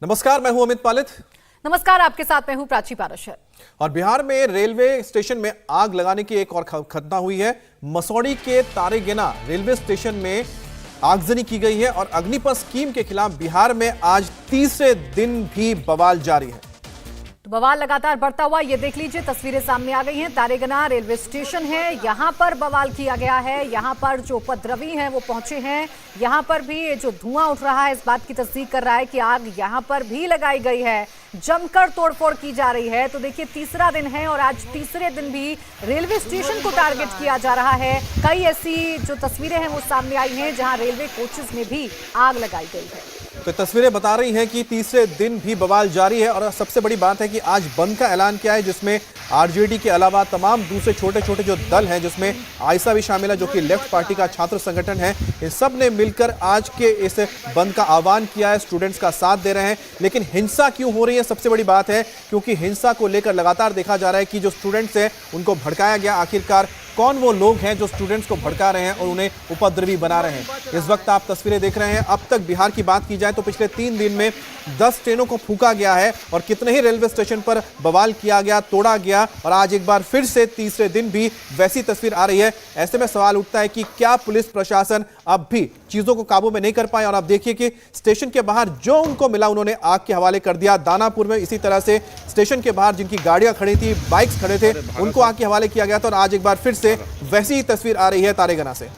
नमस्कार, मैं हूं अमित पालित। नमस्कार, आपके साथ मैं हूं प्राची पारशर। और बिहार में रेलवे स्टेशन में आग लगाने की एक और घटना हुई है। मसौढ़ी के तारेगेना रेलवे स्टेशन में आगजनी की गई है और अग्निपथ स्कीम के खिलाफ बिहार में आज तीसरे दिन भी बवाल जारी है। तो बवाल लगातार बढ़ता हुआ ये देख लीजिए, तस्वीरें सामने आ गई हैं। तारेगना रेलवे स्टेशन है, यहां पर बवाल किया गया है। यहां पर जो उपद्रवी हैं वो पहुंचे हैं। यहां पर भी जो धुआं उठ रहा है इस बात की तस्दीक कर रहा है कि आग यहां पर भी लगाई गई है। जमकर तोड़फोड़ की जा रही है। तो देखिए, तीसरा दिन है और आज तीसरे दिन भी रेलवे स्टेशन को टारगेट किया जा रहा है। कई ऐसी जो तस्वीरें हैं वो सामने आई हैं जहां रेलवे कोचेस में भी आग लगाई गई है। तो तस्वीरें बता रही हैं कि तीसरे दिन भी बवाल जारी है। और सबसे बड़ी बात है कि आज बंद का ऐलान किया है, जिसमें आरजेडी के अलावा तमाम दूसरे छोटे छोटे जो दल हैं, जिसमें आयसा भी शामिल है जो कि लेफ्ट पार्टी का छात्र संगठन है, इन सब ने मिलकर आज के इस बंद का आह्वान किया है। स्टूडेंट्स का साथ दे रहे हैं। लेकिन हिंसा क्यों हो रही है, सबसे बड़ी बात है क्योंकि हिंसा को लेकर लगातार देखा जा रहा है कि जो स्टूडेंट्स हैं उनको भड़काया गया। आखिरकार कौन वो लोग हैं जो स्टूडेंट्स को भड़का रहे हैं और उन्हें उपद्रवी बना रहे हैं। इस वक्त आप तस्वीरें देख रहे हैं। अब तक बिहार की बात की जाए तो पिछले 3 दिन में 10 ट्रेनों को फूंका गया है और कितने ही रेलवे स्टेशन पर बवाल किया गया, तोड़ा गया। और आज एक बार फिर से तीसरे दिन भी वैसी तस्वीर आ रही है। ऐसे में सवाल उठता है कि क्या पुलिस प्रशासन अब भी चीजों को काबू में नहीं कर पाए। और आप देखिए कि स्टेशन के बाहर जो उनको मिला उन्होंने आग के हवाले कर दिया। दानापुर में इसी तरह से स्टेशन के बाहर जिनकी गाड़ियां खड़ी थी, बाइक्स खड़े थे, उनको आग के हवाले किया गया था। और आज एक बार फिर से वैसी ही तस्वीर आ रही है तारेगना से।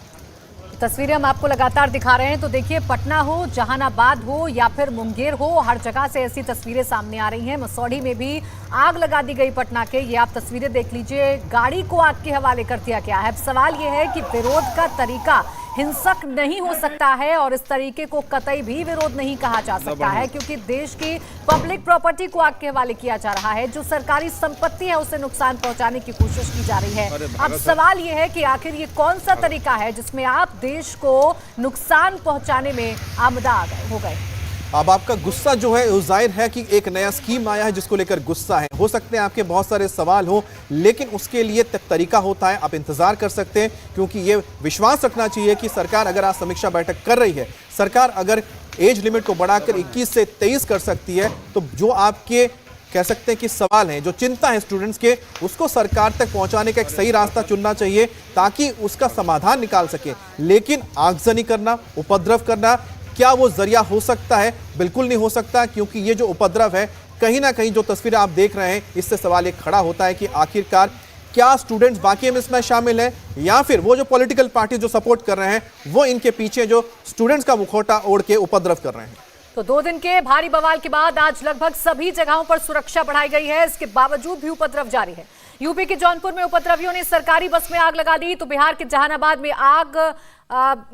तस्वीरें हम आपको लगातार दिखा रहे हैं। तो देखिए, पटना हो, जहानाबाद हो या फिर मुंगेर हो, हर जगह से ऐसी तस्वीरें सामने आ रही हैं। मसौढ़ी में भी आग लगा दी गई पटना के। ये आप तस्वीरें देख लीजिए, गाड़ी को आग के हवाले कर दिया गया है। अब सवाल ये है कि विरोध का तरीका हिंसक नहीं हो सकता है और इस तरीके को कतई भी विरोध नहीं कहा जा सकता है, क्योंकि देश की पब्लिक प्रॉपर्टी को आग के हवाले किया जा रहा है। जो सरकारी संपत्ति है उसे नुकसान पहुंचाने की कोशिश की जा रही है। अब सवाल यह है कि आखिर ये कौन सा तरीका है जिसमें आप देश को नुकसान पहुंचाने में आमदा हो गए। अब आपका गुस्सा जो है वो जाहिर है कि एक नया स्कीम आया है जिसको लेकर गुस्सा है। हो सकते हैं आपके बहुत सारे सवाल हो, लेकिन उसके लिए तरीका होता है। आप इंतजार कर सकते हैं, क्योंकि ये विश्वास रखना चाहिए कि सरकार अगर आज समीक्षा बैठक कर रही है, सरकार अगर एज लिमिट को बढ़ाकर 21 से 23 कर सकती है, तो जो आपके कह सकते हैं कि सवाल हैं, जो चिंता है स्टूडेंट्स के, उसको सरकार तक पहुंचाने का एक सही रास्ता चुनना चाहिए ताकि उसका समाधान निकाल सके। लेकिन आगजनी करना, उपद्रव करना, क्या वो जरिया हो सकता है? बिल्कुल नहीं हो सकता, क्योंकि ये जो उपद्रव है, कहीं ना कहीं जो तस्वीरें आप देख रहे हैं, इससे सवाल एक खड़ा होता है कि आखिरकार क्या स्टूडेंट्स बाकी में इसमें शामिल है, या फिर वो जो पॉलिटिकल पार्टी जो सपोर्ट कर रहे हैं वो इनके पीछे जो स्टूडेंट्स का मुखौटा ओढ़ के उपद्रव कर रहे हैं। तो 2 दिन के भारी बवाल के बाद आज लगभग सभी जगहों पर सुरक्षा बढ़ाई गई है। इसके बावजूद भी उपद्रव जारी है। यूपी के जौनपुर में उपद्रवियों ने सरकारी बस में आग लगा दी। तो बिहार के जहानाबाद में आग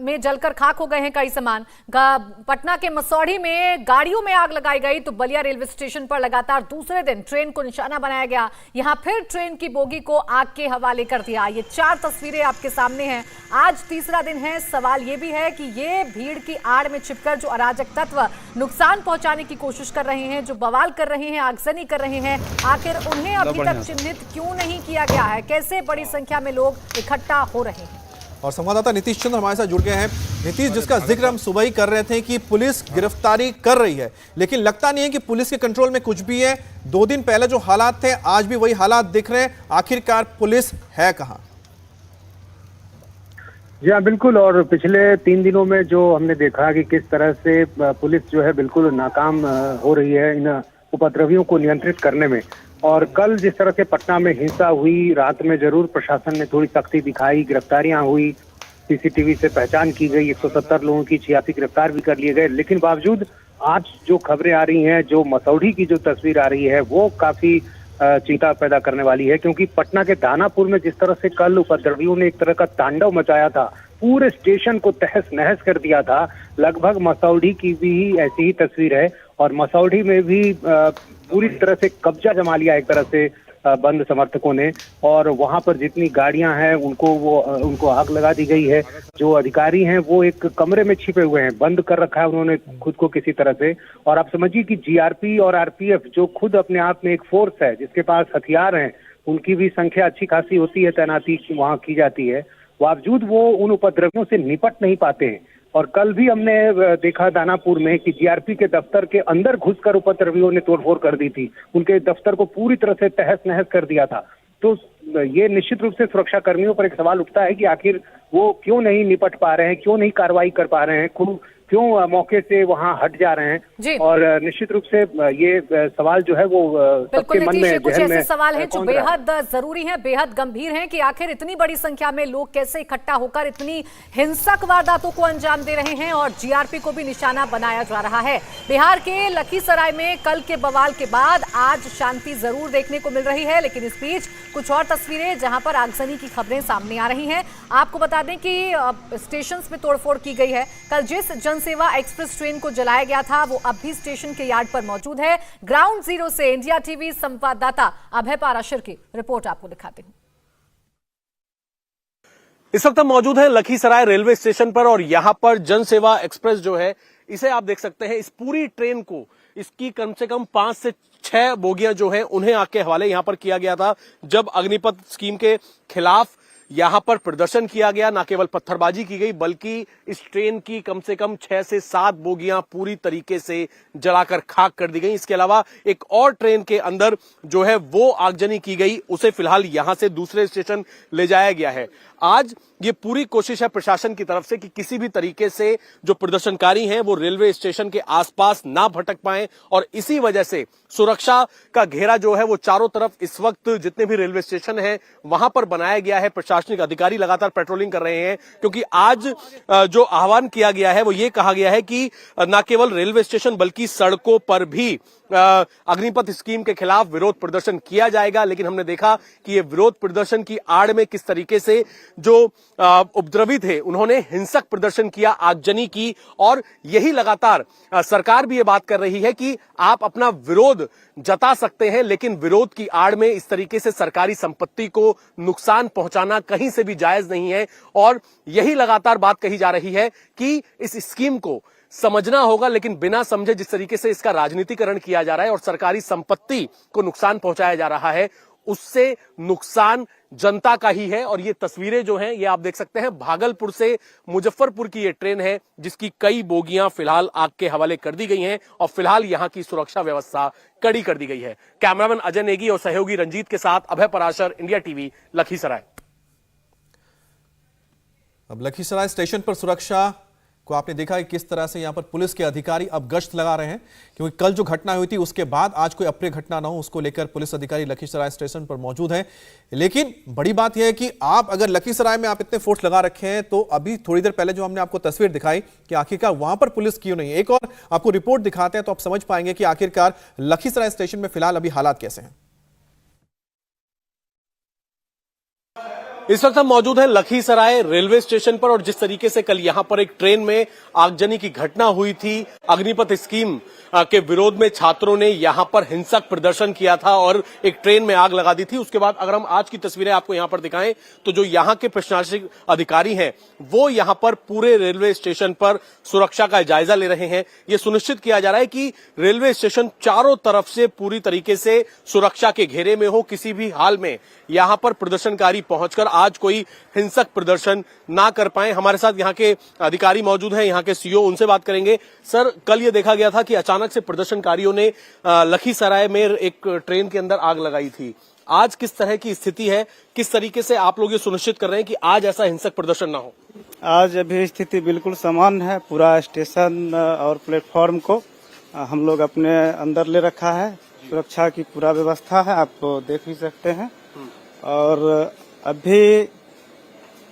में जलकर खाक हो गए हैं कई सामान। पटना के मसौढ़ी में गाड़ियों में आग लगाई गई। तो बलिया रेलवे स्टेशन पर लगातार दूसरे दिन ट्रेन को निशाना बनाया गया। यहां फिर ट्रेन की बोगी को आग के हवाले कर दिया। ये 4 तस्वीरें आपके सामने हैं। आज तीसरा दिन है। सवाल ये भी है कि ये भीड़ की आड़ में छिपकर जो अराजक तत्व नुकसान पहुंचाने की कोशिश कर रहे हैं, जो बवाल कर रहे हैं, आगजनी कर रहे हैं, आखिर उन्हें अभी तक चिन्हित क्यों नहीं किया गया है? कैसे बड़ी संख्या में लोग इकट्ठा हो रहे हैं? और संवाददाता नीतीश चंद्र हमारे साथ जुड़ गए हैं। नीतीश, जिसका जिक्र हम सुबह ही कर रहे थे कि पुलिस गिरफ्तारी कर रही है, लेकिन लगता नहीं है कि पुलिस के कंट्रोल में कुछ भी है। 2 दिन पहले जो हालात थे, आज भी वही हालात दिख रहे हैं। आखिरकार पुलिस है कहां? जी हाँ, बिल्कुल। और पिछले 3 दिनों में जो हमने देखा कि किस तरह से पुलिस जो है बिल्कुल नाकाम हो रही है इन उपद्रवियों को नियंत्रित करने में। और कल जिस तरह से पटना में हिंसा हुई, रात में जरूर प्रशासन ने थोड़ी सख्ती दिखाई, गिरफ्तारियां हुई, सीसीटीवी से पहचान की गई, 170 लोगों की 86 गिरफ्तार भी कर लिए गए। लेकिन बावजूद आज जो खबरें आ रही हैं, जो मसौढ़ी की जो तस्वीर आ रही है, वो काफी चिंता पैदा करने वाली है। क्योंकि पटना के दानापुर में जिस तरह से कल उपद्रवियों ने एक तरह का तांडव मचाया था, पूरे स्टेशन को तहस नहस कर दिया था, लगभग मसौढ़ी की भी ऐसी ही तस्वीर है। और मसौढ़ी में भी पूरी तरह से कब्जा जमा लिया एक तरह से बंद समर्थकों ने। और वहां पर जितनी गाड़ियां हैं उनको आग लगा दी गई है। जो अधिकारी हैं वो एक कमरे में छिपे हुए हैं, बंद कर रखा है उन्होंने खुद को किसी तरह से। और आप समझिए कि जीआरपी और आरपीएफ जो खुद अपने आप में एक फोर्स है, जिसके पास हथियार हैं, उनकी भी संख्या अच्छी खासी होती है, तैनाती वहां की जाती है, बावजूद वो उन उपद्रवियों से निपट नहीं पाते हैं। और कल भी हमने देखा दानापुर में कि जीआरपी के दफ्तर के अंदर घुसकर उपद्रवियों ने तोड़फोड़ कर दी थी, उनके दफ्तर को पूरी तरह से तहस नहस कर दिया था। तो ये निश्चित रूप से सुरक्षा कर्मियों पर एक सवाल उठता है कि आखिर वो क्यों नहीं निपट पा रहे हैं, क्यों नहीं कार्रवाई कर पा रहे हैं, क्यों मौके से वहां हट जा रहे हैं। और निश्चित रूप से ये सवाल जो है वो सबके मन में, कुछ ऐसे सवाल हैं जो बेहद जरूरी हैं, बेहद गंभीर हैं कि आखिर इतनी बड़ी संख्या में लोग कैसे इकट्ठा होकर इतनी हिंसक वारदातों को अंजाम दे रहे हैं और जीआरपी को भी निशाना बनाया जा रहा है। बिहार के लखीसराय में कल के बवाल के बाद आज शांति जरूर देखने को मिल रही है, लेकिन इस बीच कुछ और तस्वीरें जहां पर आगजनी की खबरें सामने आ रही हैं। आपको बता दें कि स्टेशन में तोड़फोड़ की गई है। कल जिस जनसेवा एक्सप्रेस ट्रेन को जलाया गया था वो अब भी स्टेशन के यार्ड पर मौजूद है। ग्राउंड जीरो से इंडिया टीवी संवाददाता अभय पाराशर की रिपोर्ट आपको दिखाते हैं। इस वक्त हम मौजूद हैं लखीसराय रेलवे स्टेशन पर और यहां पर जनसेवा एक्सप्रेस जो है इसे आप देख सकते हैं। इस पूरी ट्रेन को इसकी कम से कम 5 से 6 बोगियां जो है उन्हें आग के हवाले यहां पर किया गया था। जब अग्निपथ स्कीम के खिलाफ यहां पर प्रदर्शन किया गया, न केवल पत्थरबाजी की गई बल्कि इस ट्रेन की कम से कम 6 से 7 बोगियां पूरी तरीके से जलाकर खाक कर दी गई। इसके अलावा एक और ट्रेन के अंदर जो है वो आगजनी की गई, उसे फिलहाल यहां से दूसरे स्टेशन ले जाया गया है। आज ये पूरी कोशिश है प्रशासन की तरफ से कि किसी भी तरीके से जो प्रदर्शनकारी हैं वो रेलवे स्टेशन के आसपास ना भटक पाएं और इसी वजह से सुरक्षा का घेरा जो है वो चारों तरफ इस वक्त जितने भी रेलवे स्टेशन हैं वहां पर बनाया गया है। प्रशासनिक अधिकारी लगातार पेट्रोलिंग कर रहे हैं क्योंकि आज जो आह्वान किया गया है वो ये कहा गया है कि न केवल रेलवे स्टेशन बल्कि सड़कों पर भी अग्निपथ स्कीम के खिलाफ विरोध प्रदर्शन किया जाएगा। लेकिन हमने देखा कि ये विरोध प्रदर्शन की आड़ में किस तरीके से जो उपद्रवी थे उन्होंने हिंसक प्रदर्शन किया, आगजनी की और यही लगातार सरकार भी ये बात कर रही है कि आप अपना विरोध जता सकते हैं लेकिन विरोध की आड़ में इस तरीके से सरकारी संपत्ति को नुकसान पहुंचाना कहीं से भी जायज नहीं है। और यही लगातार बात कही जा रही है कि इस स्कीम को समझना होगा लेकिन बिना समझे जिस तरीके से इसका राजनीतिकरण किया जा रहा है और सरकारी संपत्ति को नुकसान पहुंचाया जा रहा है उससे नुकसान जनता का ही है। और ये तस्वीरें जो हैं ये आप देख सकते हैं भागलपुर से मुजफ्फरपुर की ये ट्रेन है जिसकी कई बोगियां फिलहाल आग के हवाले कर दी गई हैं और फिलहाल यहां की सुरक्षा व्यवस्था कड़ी कर दी गई है। कैमरामैन अजय नेगी और सहयोगी रंजीत के साथ अभय पराशर, इंडिया टीवी, लखीसराय। अब लखीसराय स्टेशन पर सुरक्षा को आपने देखा कि किस तरह से यहां पर पुलिस के अधिकारी अब गश्त लगा रहे हैं क्योंकि कल जो घटना हुई थी उसके बाद आज कोई अप्रिय घटना ना हो उसको लेकर पुलिस अधिकारी लखीसराय स्टेशन पर मौजूद हैं। लेकिन बड़ी बात यह है कि आप अगर लखीसराय में आप इतने फोर्स लगा रखे हैं तो अभी थोड़ी देर पहले जो हमने आपको तस्वीर दिखाई कि आखिरकार वहां पर पुलिस क्यों नहीं है, एक और आपको रिपोर्ट दिखाते हैं तो आप समझ पाएंगे कि आखिरकार लखीसराय स्टेशन में फिलहाल अभी हालात कैसे हैं। इस वक्त हम मौजूद हैं लखीसराय रेलवे स्टेशन पर और जिस तरीके से कल यहां पर एक ट्रेन में आगजनी की घटना हुई थी, अग्निपथ स्कीम के विरोध में छात्रों ने यहां पर हिंसक प्रदर्शन किया था और एक ट्रेन में आग लगा दी थी। उसके बाद अगर हम आज की तस्वीरें आपको यहां पर दिखाएं तो जो यहां के प्रशासनिक अधिकारी हैं वो यहां पर पूरे रेलवे स्टेशन पर सुरक्षा का जायजा ले रहे हैं। ये सुनिश्चित किया जा रहा है कि रेलवे स्टेशन चारों तरफ से पूरी तरीके से सुरक्षा के घेरे में हो, किसी भी हाल में यहां पर प्रदर्शनकारी पहुंचकर आज कोई हिंसक प्रदर्शन ना कर पाए। हमारे साथ यहाँ के अधिकारी मौजूद हैं, यहाँ के सीईओ, उनसे बात करेंगे। सर, कल ये देखा गया था कि अचानक से प्रदर्शनकारियों ने लखीसराय में एक ट्रेन के अंदर आग लगाई थी। आज किस तरह की स्थिति है, किस तरीके से आप लोग ये सुनिश्चित कर रहे हैं कि आज ऐसा हिंसक प्रदर्शन ना हो? आज अभी स्थिति बिल्कुल सामान्य है। पूरा स्टेशन और प्लेटफॉर्म को हम लोग अपने अंदर ले रखा है। सुरक्षा की पूरा व्यवस्था है, आप देख भी सकते हैं। और अभी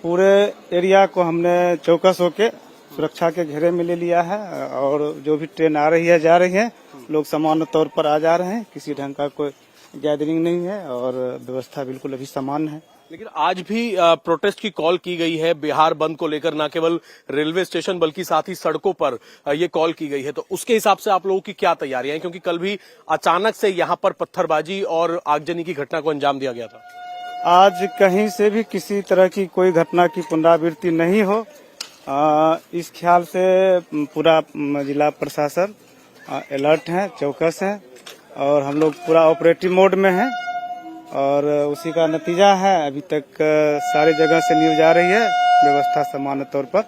पूरे एरिया को हमने चौकस होके सुरक्षा के घेरे में ले लिया है और जो भी ट्रेन आ रही है जा रही है, लोग सामान्य तौर पर आ जा रहे हैं। किसी ढंग का कोई गैदरिंग नहीं है और व्यवस्था बिल्कुल अभी सामान्य है। लेकिन आज भी प्रोटेस्ट की कॉल की गई है बिहार बंद को लेकर, न केवल रेलवे स्टेशन बल्कि साथ ही सड़कों पर ये कॉल की गई है। तो उसके हिसाब से आप लोगों की क्या तैयारियां हैं, क्योंकि कल भी अचानक से यहाँ पर पत्थरबाजी और आगजनी की घटना को अंजाम दिया गया था। आज कहीं से भी किसी तरह की कोई घटना की पुनरावृत्ति नहीं हो, इस ख्याल से पूरा जिला प्रशासन अलर्ट है, चौकस है और हम लोग पूरा ऑपरेटिव मोड में हैं और उसी का नतीजा है। अभी तक सारी जगह से न्यूज आ रही है, व्यवस्था सामान्य तौर पर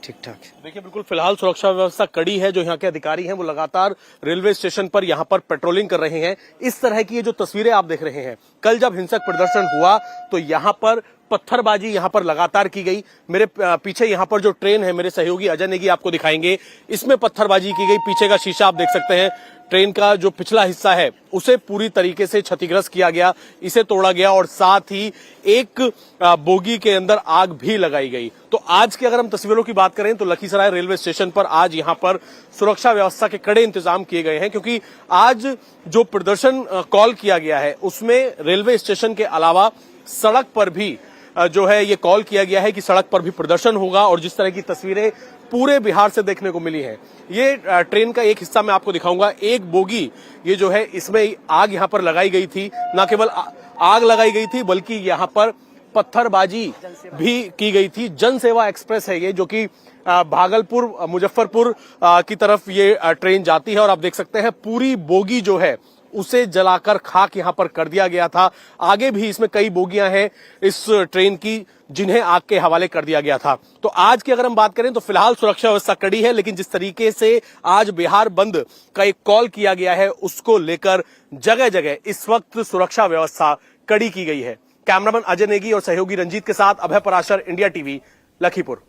ठीक ठाक। देखिए बिल्कुल फिलहाल सुरक्षा व्यवस्था कड़ी है। जो यहाँ के अधिकारी हैं वो लगातार रेलवे स्टेशन पर यहाँ पर पेट्रोलिंग कर रहे हैं। इस तरह की ये जो तस्वीरें आप देख रहे हैं, कल जब हिंसक प्रदर्शन हुआ तो यहाँ पर पत्थरबाजी यहाँ पर लगातार की गई। मेरे पीछे यहाँ पर जो ट्रेन है, मेरे सहयोगी अजय नेगी आपको दिखाएंगे, इसमें पत्थरबाजी की गई। पीछे का शीशा आप देख सकते हैं, ट्रेन का जो पिछला हिस्सा है उसे पूरी तरीके से क्षतिग्रस्त किया गया, इसे तोड़ा गया और साथ ही एक बोगी के अंदर आग भी लगाई गई। तो आज की अगर हम तस्वीरों की बात करें तो लखीसराय रेलवे स्टेशन पर आज यहाँ पर सुरक्षा व्यवस्था के कड़े इंतजाम किए गए हैं, क्योंकि आज जो प्रदर्शन कॉल किया गया है उसमें रेलवे स्टेशन के अलावा सड़क पर भी जो है ये कॉल किया गया है कि सड़क पर भी प्रदर्शन होगा। और जिस तरह की तस्वीरें पूरे बिहार से देखने को मिली है, ये ट्रेन का एक हिस्सा मैं आपको दिखाऊंगा। एक बोगी ये जो है इसमें आग यहाँ पर लगाई गई थी, न केवल आग लगाई गई थी बल्कि यहाँ पर पत्थरबाजी भी की गई थी। जनसेवा एक्सप्रेस है ये, जो कि भागलपुर मुजफ्फरपुर की तरफ ये ट्रेन जाती है और आप देख सकते हैं पूरी बोगी जो है उसे जलाकर खाक यहां पर कर दिया गया था। आगे भी इसमें कई बोगियां हैं इस ट्रेन की जिन्हें आग के हवाले कर दिया गया था। तो आज की अगर हम बात करें तो फिलहाल सुरक्षा व्यवस्था कड़ी है, लेकिन जिस तरीके से आज बिहार बंद का एक कॉल किया गया है उसको लेकर जगह जगह इस वक्त सुरक्षा व्यवस्था कड़ी की गई है। कैमरामैन अजय नेगी और सहयोगी रंजीत के साथ अभय पराशर, इंडिया टीवी, लखीपुर।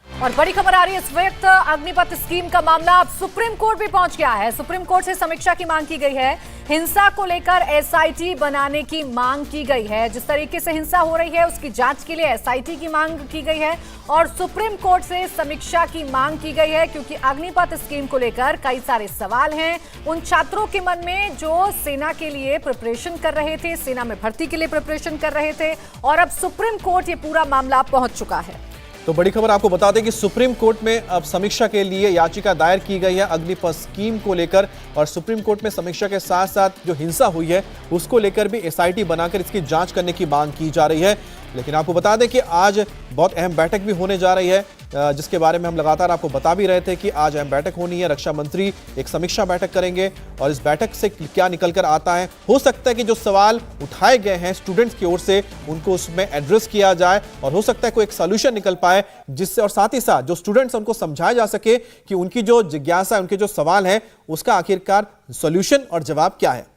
और बड़ी खबर आ रही है इस वक्त, अग्निपथ स्कीम का मामला अब सुप्रीम कोर्ट भी पहुंच गया है। सुप्रीम कोर्ट से समीक्षा की मांग की गई है। हिंसा को लेकर एसआईटी बनाने की मांग की गई है। जिस तरीके से हिंसा हो रही है उसकी जांच के लिए एसआईटी की मांग की गई है और सुप्रीम कोर्ट से समीक्षा की मांग की गई है, क्योंकि अग्निपथ स्कीम को लेकर कई सारे सवाल हैं उन छात्रों के मन में जो सेना के लिए प्रिपरेशन कर रहे थे, सेना में भर्ती के लिए प्रिपरेशन कर रहे थे, और अब सुप्रीम कोर्ट ये पूरा मामला पहुंच चुका है। तो बड़ी खबर आपको बता दें कि सुप्रीम कोर्ट में अब समीक्षा के लिए याचिका दायर की गई है अग्निपथ स्कीम को लेकर, और सुप्रीम कोर्ट में समीक्षा के साथ साथ जो हिंसा हुई है उसको लेकर भी एसआईटी बनाकर इसकी जांच करने की मांग की जा रही है। लेकिन आपको बता दें कि आज बहुत अहम बैठक भी होने जा रही है, जिसके बारे में हम लगातार आपको बता भी रहे थे कि आज अहम बैठक होनी है। रक्षा मंत्री एक समीक्षा बैठक करेंगे और इस बैठक से क्या निकल कर आता है, हो सकता है कि जो सवाल उठाए गए हैं स्टूडेंट्स की ओर से उनको उसमें एड्रेस किया जाए और हो सकता है कोई एक सोल्यूशन निकल पाए, जिससे और साथ ही साथ जो स्टूडेंट्स उनको समझाया जा सके कि उनकी जो जिज्ञासा है, उनके जो सवाल है उसका आखिरकार सोल्यूशन और जवाब क्या है।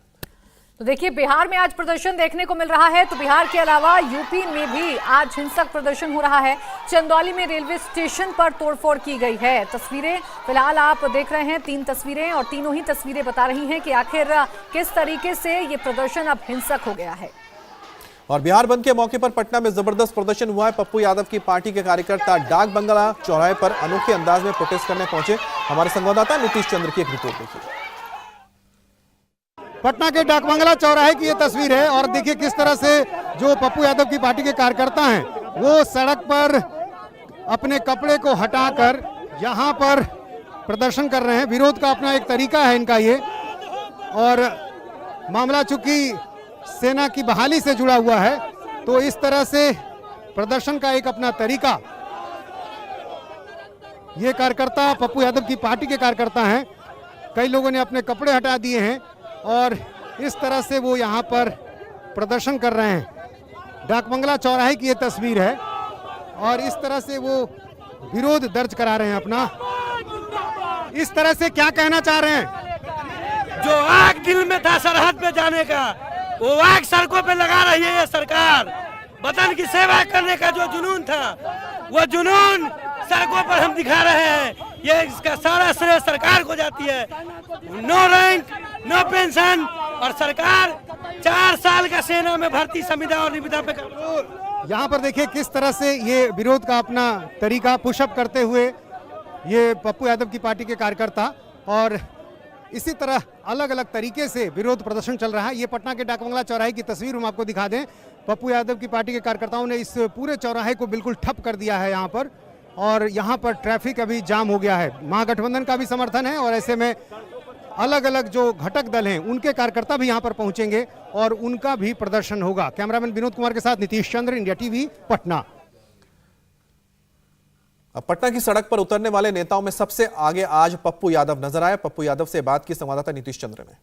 तो देखिए बिहार में आज प्रदर्शन देखने को मिल रहा है, तो बिहार के अलावा यूपी में भी आज हिंसक प्रदर्शन हो रहा है। चंदौली में रेलवे स्टेशन पर तोड़फोड़ की गई है। तस्वीरें फिलहाल आप देख रहे हैं, 3 तस्वीरें, और तीनों ही तस्वीरें बता रही हैं कि आखिर किस तरीके से ये प्रदर्शन अब हिंसक हो गया है। और बिहार बंद के मौके पर पटना में जबरदस्त प्रदर्शन हुआ है। पप्पू यादव की पार्टी के कार्यकर्ता डाक बंगला चौराहे पर अनोखे अंदाज में प्रोटेस्ट करने पहुंचे। हमारे संवाददाता नीतीश चंद्र की एक रिपोर्ट देखिए। पटना के डाक बंगला चौराहे की ये तस्वीर है और देखिए किस तरह से जो पप्पू यादव की पार्टी के कार्यकर्ता हैं वो सड़क पर अपने कपड़े को हटाकर यहाँ पर प्रदर्शन कर रहे हैं। विरोध का अपना एक तरीका है इनका ये, और मामला चूंकि सेना की बहाली से जुड़ा हुआ है तो इस तरह से प्रदर्शन का एक अपना तरीका, ये कार्यकर्ता पप्पू यादव की पार्टी के कार्यकर्ता हैं। कई लोगों ने अपने कपड़े हटा दिए हैं और इस तरह से वो यहाँ पर प्रदर्शन कर रहे हैं। डाक बंगला चौराहे की ये तस्वीर है और इस तरह से वो विरोध दर्ज करा रहे हैं अपना। इस तरह से क्या कहना चाह रहे हैं? जो आग दिल में था सरहद पे जाने का, वो आग सड़कों पे लगा रही है ये सरकार। वतन की सेवा करने का जो जुनून था वो जुनून सड़कों पर हम दिखा रहे हैं। ये इसका सारा श्रेय सरकार को जाती है। नो रैंक, नो पेंशन, और सरकार 4 साल का सेना में भर्ती संविदा और निविदा पे यहाँ पर देखिए किस तरह से ये विरोध का अपना तरीका पुशअप करते हुए ये पप्पू यादव की पार्टी के कार्यकर्ता, और इसी तरह अलग अलग तरीके से विरोध प्रदर्शन चल रहा है। ये पटना के डाक बंगला चौराहे की तस्वीर हम आपको दिखा दें। पप्पू यादव की पार्टी के कार्यकर्ताओं ने इस पूरे चौराहे को बिल्कुल ठप कर दिया है यहाँ पर, और यहाँ पर ट्रैफिक अभी जाम हो गया है। महागठबंधन का भी समर्थन है और ऐसे में अलग अलग जो घटक दल हैं उनके कार्यकर्ता भी यहाँ पर पहुंचेंगे और उनका भी प्रदर्शन होगा। कैमरामैन विनोद कुमार के साथ नीतीश चंद्र, इंडिया टीवी, पटना। अब पटना की सड़क पर उतरने वाले नेताओं में सबसे आगे आज पप्पू यादव नजर आए। पप्पू यादव से बात की संवाददाता नीतीश चंद्र ने।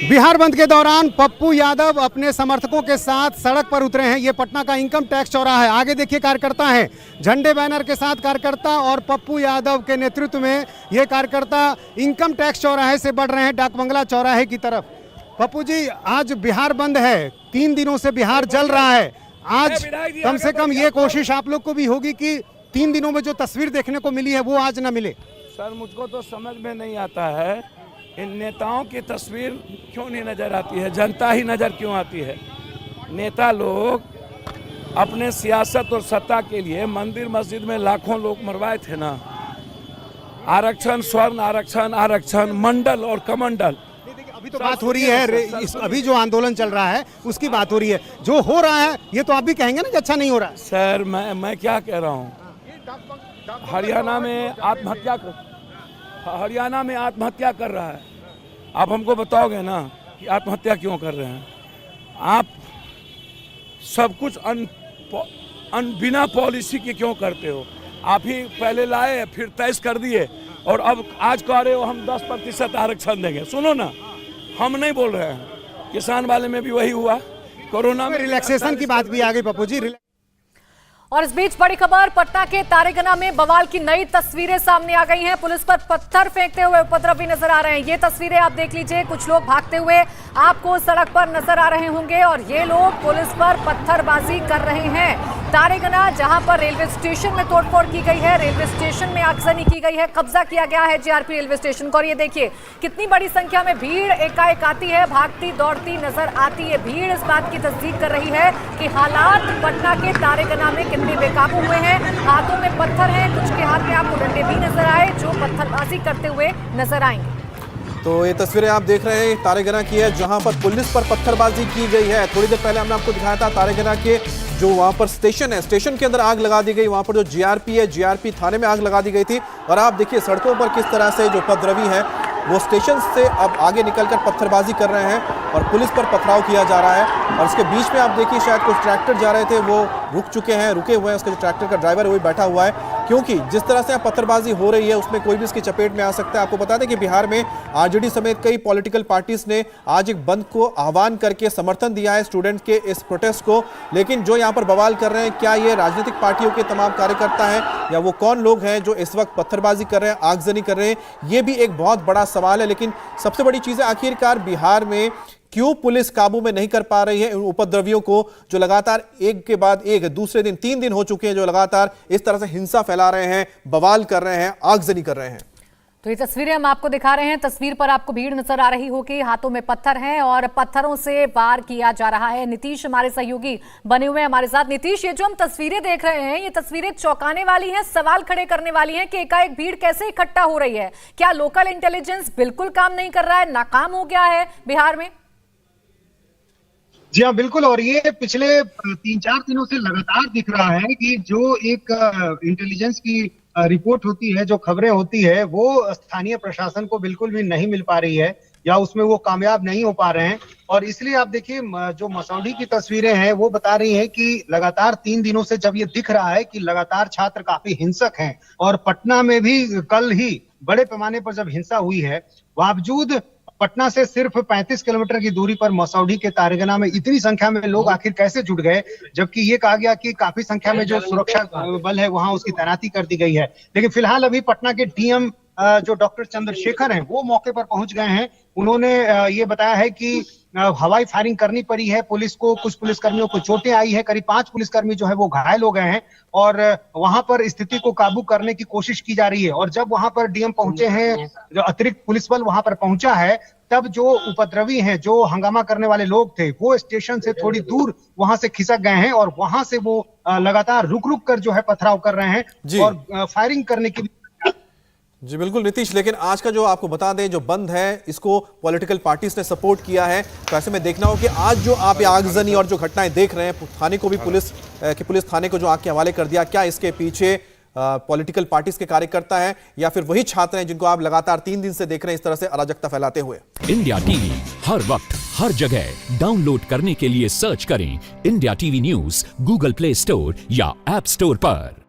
बिहार बंद के दौरान पप्पू यादव अपने समर्थकों के साथ सड़क पर उतरे हैं। ये पटना का इनकम टैक्स चौराहा है। आगे देखिए कार्यकर्ता हैं, झंडे बैनर के साथ कार्यकर्ता और पप्पू यादव के नेतृत्व में ये कार्यकर्ता इनकम टैक्स चौराहे से बढ़ रहे हैं डाकबंगला चौराहे की तरफ। पप्पू जी, आज बिहार बंद है, 3 दिनों से बिहार जल रहा है। आज कम से कम ये कोशिश आप लोग को भी होगी कि 3 दिनों में जो तस्वीर देखने को मिली है वो आज ना मिले। सर, मुझको तो समझ में नहीं आता है इन नेताओं की तस्वीर क्यों नहीं नजर आती है, जनता ही नजर क्यों आती है। नेता लोग अपने सियासत और सत्ता के लिए मंदिर मस्जिद में लाखों लोग मरवाए थे ना। आरक्षण, स्वर्ण आरक्षण, आरक्षण, मंडल और कमंडल, अभी तो बात हो रही है, अभी जो आंदोलन चल रहा है उसकी बात हो रही है। जो हो रहा है ये तो आप भी कहेंगे ना कि अच्छा नहीं हो रहा है। सर, मैं क्या कह रहा हूँ, हरियाणा में आत्महत्या कर रहा है। आप हमको बताओगे ना कि आत्महत्या क्यों कर रहे हैं। आप सब कुछ बिना पॉलिसी के क्यों करते हो। आप ही पहले लाए, फिर तय कर दिए और अब आज कह रहे हो हम 10% आरक्षण देंगे। सुनो ना, हम नहीं बोल रहे हैं, किसान वाले में भी वही हुआ। कोरोना में रिलैक्सेशन की बात भी आ गई पप्पू जी। और इस बीच बड़ी खबर, पटना के तारेगना में बवाल की नई तस्वीरें सामने आ गई हैं। पुलिस पर पत्थर फेंकते हुए उपद्रवी नजर आ रहे हैं। ये तस्वीरें आप देख लीजिए, कुछ लोग भागते हुए आपको सड़क पर नजर आ रहे होंगे और ये लोग पुलिस पर पत्थरबाजी कर रहे हैं। तारेगना, जहां पर रेलवे स्टेशन में तोड़फोड़ की गई है, रेलवे स्टेशन में आगजनी की गई है, कब्जा किया गया है जीआरपी रेलवे स्टेशन को। और ये देखिए कितनी बड़ी संख्या में भीड़ एकाएक आती है, भागती दौड़ती नजर आती है। भीड़ इस बात की तस्दीक कर रही है कि हालात पटना के तारेगना में कितने बेकाबू हुए हैं। हाथों में पत्थर हैं, कुछ के हाथ में आपको डंडे भी नजर आए जो पत्थरबाजी करते हुए नजर आएंगे। तो ये तस्वीरें आप देख रहे हैं तारेगना की है, जहां पर पुलिस पर पत्थरबाजी की गई है। थोड़ी देर पहले हमने आपको दिखाया था तारेगना के जो वहां पर स्टेशन है, स्टेशन के अंदर आग लगा दी गई। वहां पर जो जीआरपी है, जीआरपी थाने में आग लगा दी गई थी। और आप देखिए सड़कों पर किस तरह से जो उपद्रवी है वो स्टेशन से अब आगे निकलकर पत्थरबाजी कर रहे हैं और पुलिस पर पथराव किया जा रहा है। और इसके बीच में आप देखिए शायद कुछ ट्रैक्टर जा रहे थे, वो रुके हुए हैं। उसके जो ट्रैक्टर का ड्राइवर है वही बैठा हुआ है, क्योंकि जिस तरह से पत्थरबाजी हो रही है उसमें कोई भी इसकी चपेट में आ सकता है। आपको बता दें कि बिहार में आरजेडी समेत कई पॉलिटिकल पार्टीज ने आज एक बंद को आह्वान करके समर्थन दिया है स्टूडेंट के इस प्रोटेस्ट को। लेकिन जो यहाँ पर बवाल कर रहे हैं, क्या ये राजनीतिक पार्टियों के तमाम कार्यकर्ता हैं या वो कौन लोग हैं जो इस वक्त पत्थरबाजी कर रहे हैं, आगजनी कर रहे हैं, ये भी एक बहुत बड़ा सवाल है। लेकिन सबसे बड़ी चीज है आखिरकार बिहार में क्यों पुलिस काबू में नहीं कर पा रही है उन उपद्रवियों को, जो लगातार एक के बाद एक, दूसरे दिन 3 दिन हो चुके हैं, जो लगातार इस तरह से हिंसा फैला रहे हैं, बवाल कर रहे हैं, आगजनी कर रहे हैं। तो ये तस्वीरें हम आपको दिखा रहे हैं। तस्वीर पर आपको भीड़ नजर आ रही होगी, हाथों में पत्थर हैं और पत्थरों से वार किया जा रहा है। नीतीश हमारे सहयोगी बने हुए हैं हमारे साथ। नीतीश, ये जो हम तस्वीरें देख रहे हैं, ये तस्वीरें चौंकाने वाली हैं, सवाल खड़े करने वाली हैं कि एकाएक भीड़ कैसे इकट्ठा हो रही है। क्या लोकल इंटेलिजेंस बिल्कुल काम नहीं कर रहा है, नाकाम हो गया है बिहार में? जी हाँ, बिल्कुल। और ये पिछले 3-4 दिनों से लगातार दिख रहा है कि जो एक इंटेलिजेंस की रिपोर्ट होती है, जो खबरें होती है, वो स्थानीय प्रशासन को बिल्कुल भी नहीं मिल पा रही है या उसमें वो कामयाब नहीं हो पा रहे हैं। और इसलिए आप देखिए जो मसौढ़ी की तस्वीरें हैं वो बता रही हैं कि लगातार 3 दिनों से जब ये दिख रहा है कि लगातार छात्र काफी हिंसक हैं और पटना में भी कल ही बड़े पैमाने पर जब हिंसा हुई है, बावजूद पटना से सिर्फ 35 किलोमीटर की दूरी पर मसौढ़ी के तारेगना में इतनी संख्या में लोग आखिर कैसे जुट गए, जबकि ये कहा गया कि काफी संख्या में जो सुरक्षा बल है वहां उसकी तैनाती कर दी गई है। लेकिन फिलहाल अभी पटना के डीएम जो डॉक्टर चंद्रशेखर हैं वो मौके पर पहुंच गए हैं। उन्होंने ये बताया है कि हवाई फायरिंग करनी पड़ी है पुलिस को, कुछ पुलिसकर्मियों को चोटें आई है, करीब 5 पुलिसकर्मी जो है वो घायल हो गए हैं और वहां पर स्थिति को काबू करने की कोशिश की जा रही है। और जब वहां पर डीएम पहुंचे हैं, जो अतिरिक्त पुलिस बल वहां पर पहुंचा है, तब जो उपद्रवी हैं, जो हंगामा करने वाले लोग थे, वो स्टेशन से थोड़ी दूर वहां से खिसक गए हैं और वहां से वो लगातार रुक कर जो है पथराव कर रहे हैं और फायरिंग करने की। जी बिल्कुल नीतीश, लेकिन आज का जो आपको बता दें जो बंद है इसको पॉलिटिकल पार्टीज ने सपोर्ट किया है, तो ऐसे में देखना हो कि आज जो आप आगजनी और जो घटनाएं देख रहे हैं, थाने को भी पुलिस थाने को जो आग के हवाले कर दिया, क्या इसके पीछे पॉलिटिकल पार्टीज के कार्यकर्ता हैं या फिर वही छात्र हैं जिनको आप लगातार 3 दिन से देख रहे हैं इस तरह से अराजकता फैलाते हुए? इंडिया टीवी हर वक्त हर जगह डाउनलोड करने के लिए सर्च करें India TV news Google play store या ऐप स्टोर पर।